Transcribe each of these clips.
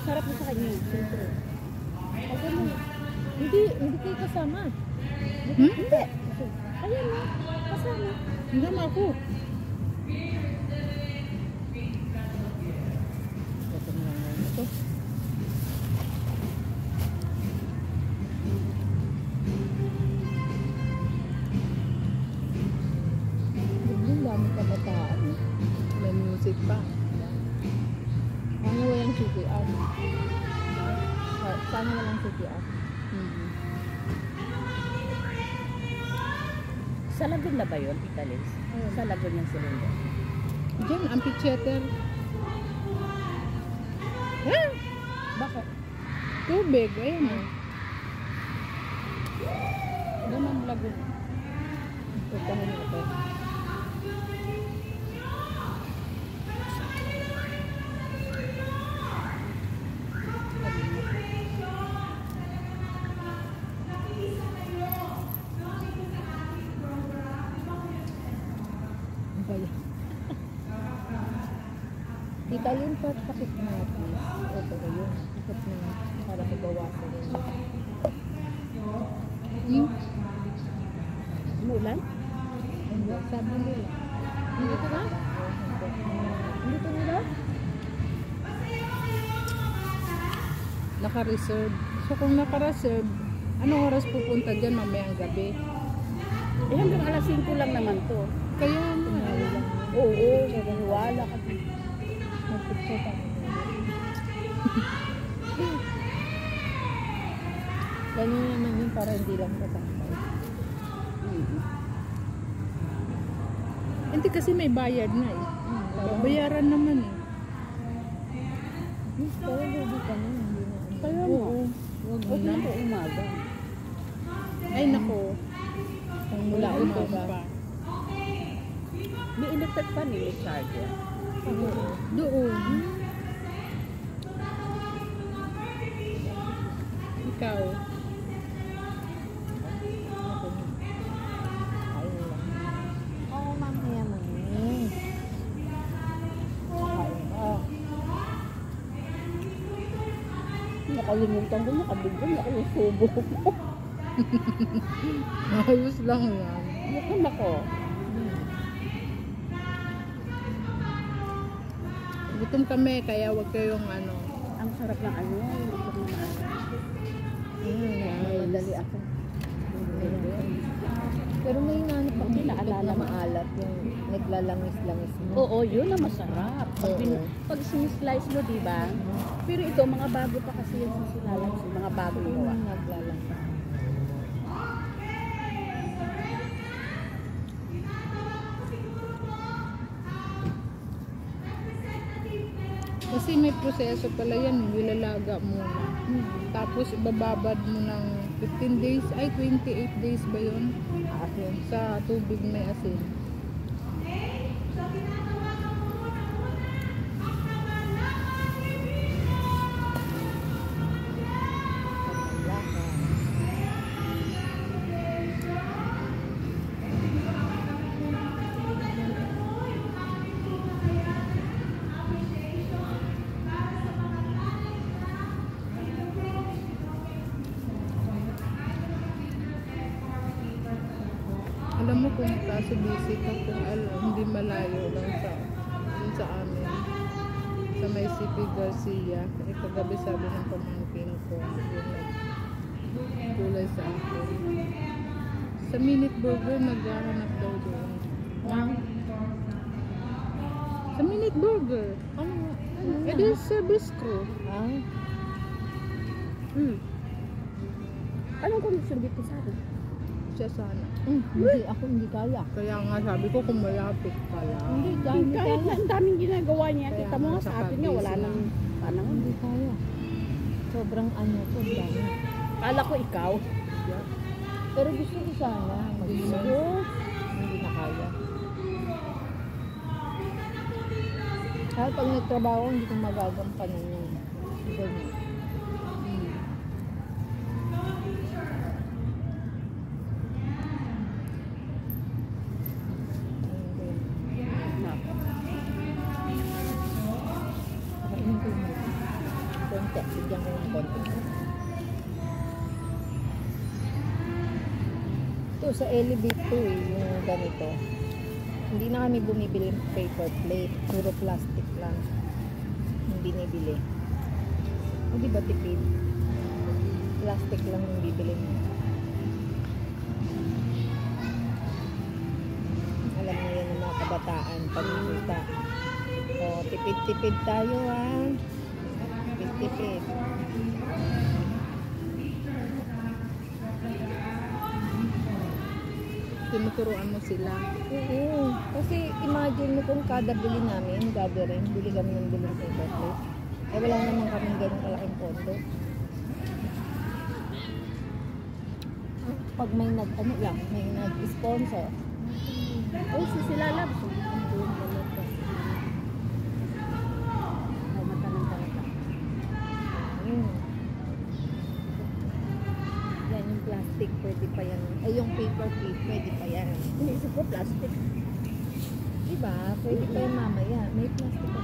Sarap mo sa kanya. Siyempre. Pag ano, Hindi kayo kasama. hindi. Ayan na. Kasama. Hindi naman ako. Ito na lang ito. Ang dami kabataan. May music pa. Ano walang CPR? Sana walang CPR? Sa Lagun na ba yun, Tita Liz? Sa Lagun yung sinundo. Diyan, amphitheater. Eh? Bakit? Tubig, ayun o. Doon ang lagoon. Puntahan niyo ito. Tita Lynn, pakit na please. Ito ko yun. Pakit na para mabawasan yun. Umulan? Hindi, sabi nila. Dito na? Dito nila? Naka-reserve. So kung naka-reserve, anong oras pupunta dyan mamayang gabi? Eh hanggang alas 5 lang naman to. Kaya nga. Oo, wala ka. Mag-picture pa. Ganyan naman yun para hindi lang kasakay. Hindi kasi may bayad na eh. Bayaran naman eh. Pero hindi ka na. Kaya mo. Huwag na po umaga. Ay nako. Mula umaga. May electric pa ni charger. Doon. Ikaw. Oo, mamaya mo. Nakalimutan ko, nakabigyan ako yung subo ko. Ayos lang yan. Mukhang ako. Gutom kami, kaya wag kayong ano. Ang sarap ng ano, ito na madali ako. Pero may nanap pag Hindi naalala mo. maalat yung naglalangis-langis mo. Oo, yun ang masarap. Pag sinislice mo, di ba? Pero ito, mga bago pa kasi yung sisilalang, mga bago gawa. Naglalangis. Kasi may proseso pala yan, nilalaga muna. Tapos ibababad mo ng 15 days, ay 28 days ba yun? Asin. Sa tubig may asin. Alam mo kung kaso busy ka kung hindi malayo lang dun sa amin. Sa may CP Garcia. Eh, kagabi sabi ng pamangkin ko, yung kulay sa akin. Sa Minute Burger, naghahanap daw doon. Sa Minute Burger. Ano? Eh, di service crew. Anong kondisyon dito sa atin? Siya sana. Hindi kaya. Kaya nga sabi ko kung malapit ka lang. Kahit na ang daming ginagawa niya, Kaya kita mo nga sa atin nga, wala busy nang panahon. Hindi kaya. Sobrang sobrang. Kala ko ikaw. Pero gusto ko sana. Gusto ko. Hindi na kaya. Kahit pag nagtrabaho, hindi ko magagampanan yun. Ganyan. konti. Bigyan ko ng konti. Ito, sa Elevate to eh, yung ganito. Hindi na kami bumibili ng paper plate. Puro plastic lang. Yung binibili. Hindi ba tipid? Plastic lang yung bibili mo. Alam niyo yan ng mga kabataan pag nakita. O, tipid-tipid tayo ah. Tipid-tipid. Tinuturuan mo sila. Oo. Kasi imagine mo kung kada bili namin, gathering, bili kami ng bilang paper plate. Eh wala naman kaming ganun kalaking pondo. Pag may ano lang, may nag-sponsor. Oh, si sila labs. Ay, matanong talaga. Ayun. Yan yung plastic, pwede pa yan. Ay, yung paper plate, pwede pa yan. Iniisip ko plastic. Diba? Pwede pa yan mamaya. May plastic pa.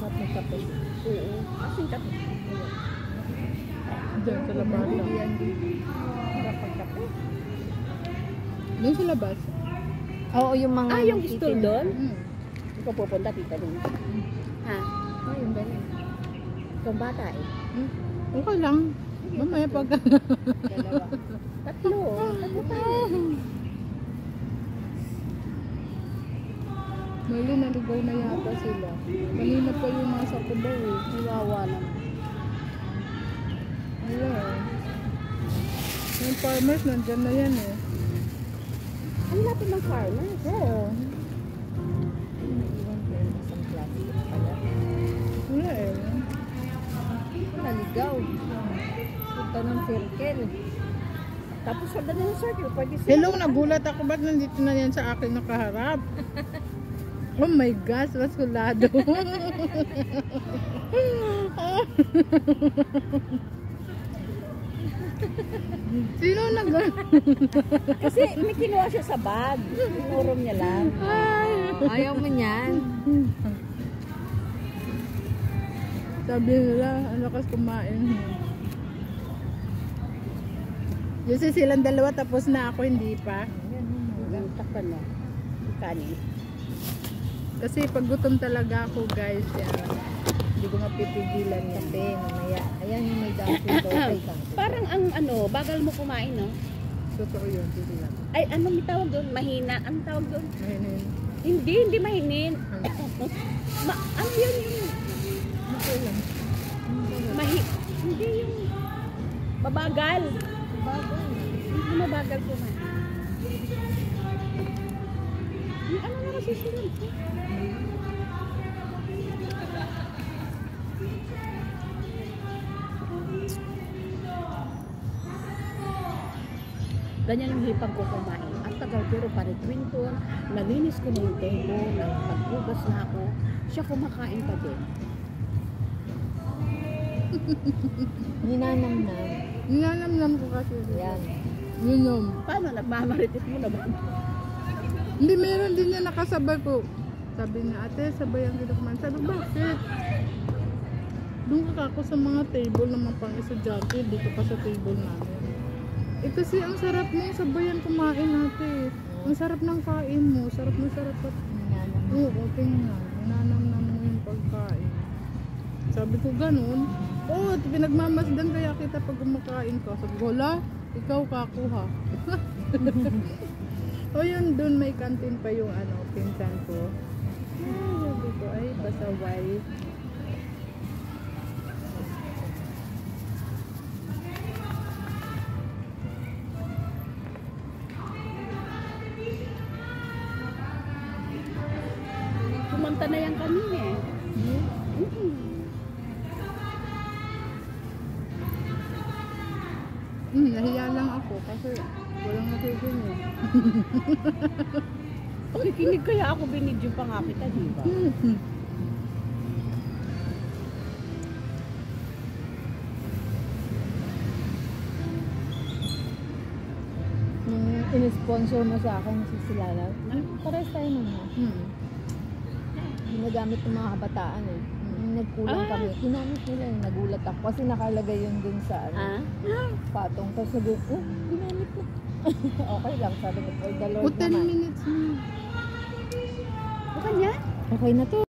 Sarap ng kape. Oo. Kasing kape. Diyan sa labas. Yan. Sarap ng kape. Doon sa labas. Oo, yung mga... Ah, yung stool doon? Hmm. Ikaw pupunta, tita doon. Ha? Oh, yung ganyan. Ikaw bata eh. Okay lang. Mamaya pag... Dalawa. Tatlo. Tatlo tayo. Mali, naligaw na yata sila. Kanina pa yung nasa kubaw eh. Kawawa naman. Wala eh. Yung farmers, nandyan na yan eh. Ang lapit ng farmers. Oo. Iwan ko yung isang plastic pala. Wala eh. Naligaw. Punta ng circle. Tapos sa ganun ng circle, pwede sila. Hello, nagulat ako. Ba't nandito na yan sa akin nakaharap? Oh my gosh, masulado. Sino nag... Kasi may kinuha siya sa bag. Tinurong niya lang. Ayaw mo niyan. Sabi nila, ang lakas kumain. Kasi silang dalawa tapos na ako, hindi pa. Ang takpan mo. Kanin. Kasi pag gutom talaga ako guys, yan. Hindi ko mapipigilan yan. Kape, mamaya. Ayan yung may dumpling daw kay Kang. Parang ang ano, bagal mo kumain, no? Totoo yun, hindi lang. Ay, ano may tawag doon? Mahina. Ang tawag doon? Mahinin. Hindi mahinin. Ano yun yung... Okay lang. Hindi yung... Mabagal. Bagal. Hindi mabagal kumain. Yung ano na kasi sila? Ganyan yung hipag ko kumain. Ang tagal pero pare-kwento. Nalinis ko na yung table. Nagpagbugas na ako. Siya kumakain pa din. Ninanamnam. Ninanamnam ko kasi. Yan. Yun yun. Paano? Nagmamaritit mo na ba? Hindi, meron din niya nakasabay ko. Sabi niya, ate, sabayan kita kumain. Sabi, bakit? Doon ka ako sa mga table ng mga pang-estudyante, dito ka sa table namin. Eh kasi ang sarap mo, sabayan kumain ate. Ang sarap ng kain mo, sarap na sarap at... Ninanamnam. Oo, tingnan. Nanamnam mo yung pagkain. Sabi ko ganun. Oo, pinagmamasdan kaya kita pag kumakain ka. Sabi ko, wala, ikaw kakuha. O yun, dun may kantin pa yung ano, pinsan ko. Ay, sabi ko, ay, pasaway. Pumunta na yan kanina eh. Nahiya lang ako kasi walang nakikinig. Pakikinig kaya ako binidyo pa nga kita, di ba? in-sponsor mo sa akin si Silala. Pares tayo naman. Ginagamit ng mga kabataan eh. Yung nagkulang kami, ginamit nila yung nagulat ako. Kasi nakalagay yun dun sa patong. Tapos sabi ko, ginamit mo. Okay lang, sabi ko, for the Lord 10 naman. minutes na. Bukan niya? Okay na to.